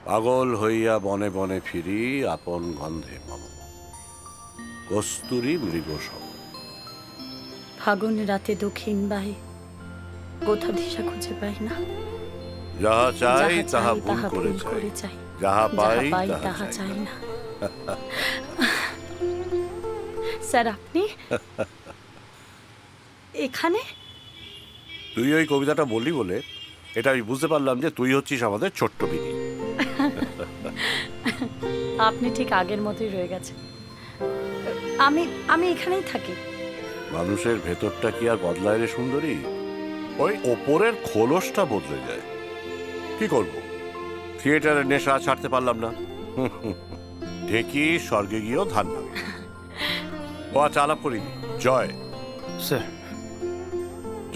পাগল হইয়া বনে বনে ফিরি আপন গন্ধে মম কস্তুরী মৃগ সম। ফাগুন রাতে দক্ষিণ বাই কোথা দিশা খুঁজে পাই না। যাহা চাই তাহা ভুল করে চাই, যাহা পাই তাহা চাই না। স্যার আপনি এখানে? তুই ওই কবিতাটা বললি বলে এটা আমি বুঝতে পারলাম যে তুই হচ্ছিস আমাদের ছোট্ট বিনি। আপনি ঠিক আগের মতোই রয়ে গেছেন। আমি আমি এখানেই থাকি। মানুষের ভেতরটা কি আর বদলায় রে সুন্দরী? ওই ওপরের খোলসটা বদলে যায়। কি করব, থিয়েটারের নেশা ছাড়তে পারলাম না। ঢেকি স্বর্গে গিয়েও ধান ভাঙে। ও আচ্ছা, আলাপ করি। জয় স্যার।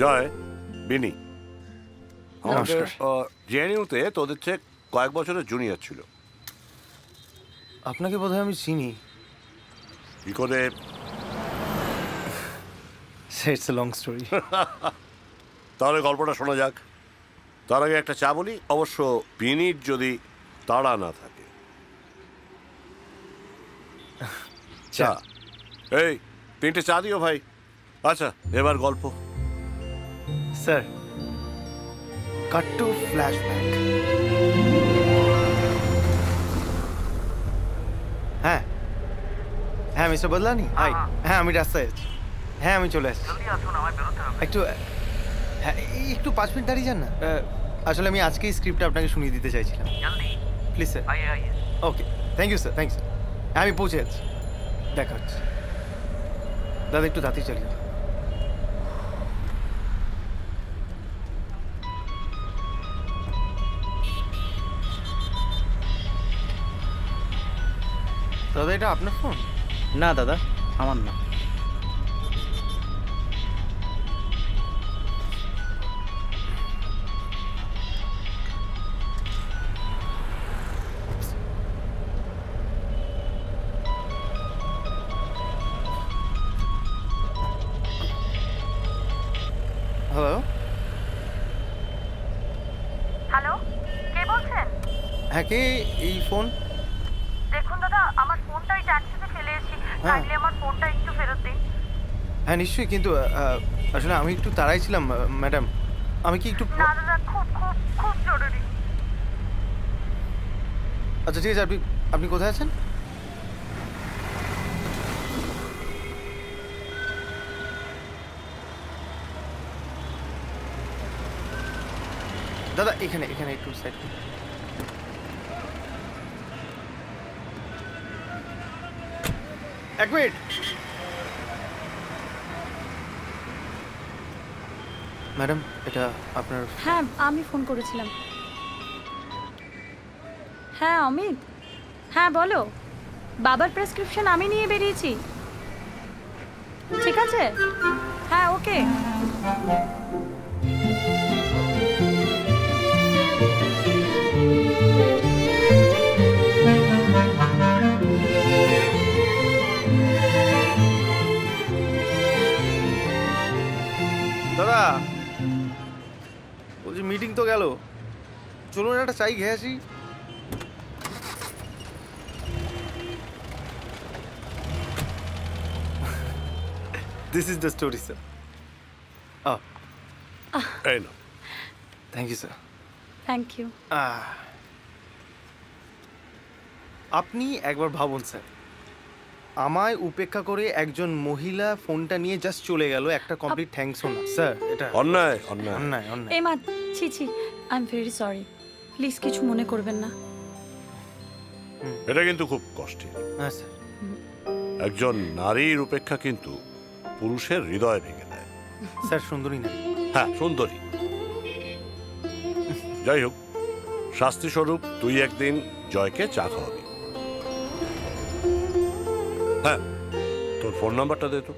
জয়, বিনি নমস্কার। জেএনইউতে তোদের চেয়ে কয়েক বছরের জুনিয়র ছিল। আপনাকে বোধহয় আমি চিনি। কি করে? It's a long story. তাহলে গল্পটা শোনা যাক। তার আগে একটা চা বলি, অবশ্য বিনির যদি তাড়া না থাকে। চা? এই 3টে চা দিও ভাই। আচ্ছা, এবার গল্প। স্যার, কাট টু ফ্ল্যাশব্যাক। হ্যাঁ হ্যাঁ মিস্টার বদলানি, হাই। হ্যাঁ আমি রাস্তায় আছি। হ্যাঁ আমি চলে আসছি। একটু হ্যাঁ একটু 5 মিনিট দাঁড়িয়ে যান না। আসলে আমি আজকেই স্ক্রিপ্টটা আপনাকে শুনিয়ে দিতে চাইছিলাম। Please sir. Okay, thank you sir, thank you sir. আমি পৌঁছে যাচ্ছি, দেখা হচ্ছে। দাদা একটু তাড়াতাড়ি চলে যাও। দাদা এটা আপনার ফোন? না দাদা, আমার না। হ্যালো হ্যালো, কে বলছেন? হ্যাঁ কে এই ফোন? দেখুন দাদা, আমার ফোনটা এই ট্যাক্সিতে ফেলে এসেছি। হ্যাঁ। কাইন্ডলি আমার ফোনটা একটু ফেরত দিন। হ্যাঁ নিশ্চয়ই, কিন্তু আসলে আমি একটু তাড়াই ছিলাম ম্যাডাম। আমি কি একটু না দাদা, খুব খুব খুব জরুরি। আচ্ছা ঠিক আছে, আপনি আপনি কোথায় আছেন? দাদা এখানে এখানে একটু সাইড। এক মিনিট। ম্যাডাম এটা আপনার? হ্যাঁ আমি ফোন করেছিলাম। হ্যাঁ অমিত, হ্যাঁ বলো। বাবার প্রেসক্রিপশন আমি নিয়ে বেরিয়েছি। ঠিক আছে, হ্যাঁ ওকে। দাদা বলছি মিটিং তো গেল, চলুন একটা চাই খেয়ে আসি। This is the story sir. এই না, thank you sir. Thank you. আপনি একবার ভাবুন স্যার, আমায় উপেক্ষা করে একজন মহিলা ফোনটা নিয়ে জাস্ট চলে গেল, একটা কমপ্লিট থ্যাঙ্কসও না। স্যার এটা অন্যায় অন্যায় অন্যায় অন্যায়। এই মা, ছি ছি, I am very sorry. Please কিছু মনে করবেন না। এটা কিন্তু খুব কষ্টের। হ্যাঁ স্যার। একজন নারীর উপেক্ষা কিন্তু পুরুষের হৃদয় ভেঙে দেয়। স্যার সুন্দরী না? হ্যাঁ সুন্দরী। যাই হোক, শাস্তি স্বরূপ তুই একদিন জয়কে চা খাওয়াবি। হ্যাঁ, তোর ফোন নাম্বারটা দে তো।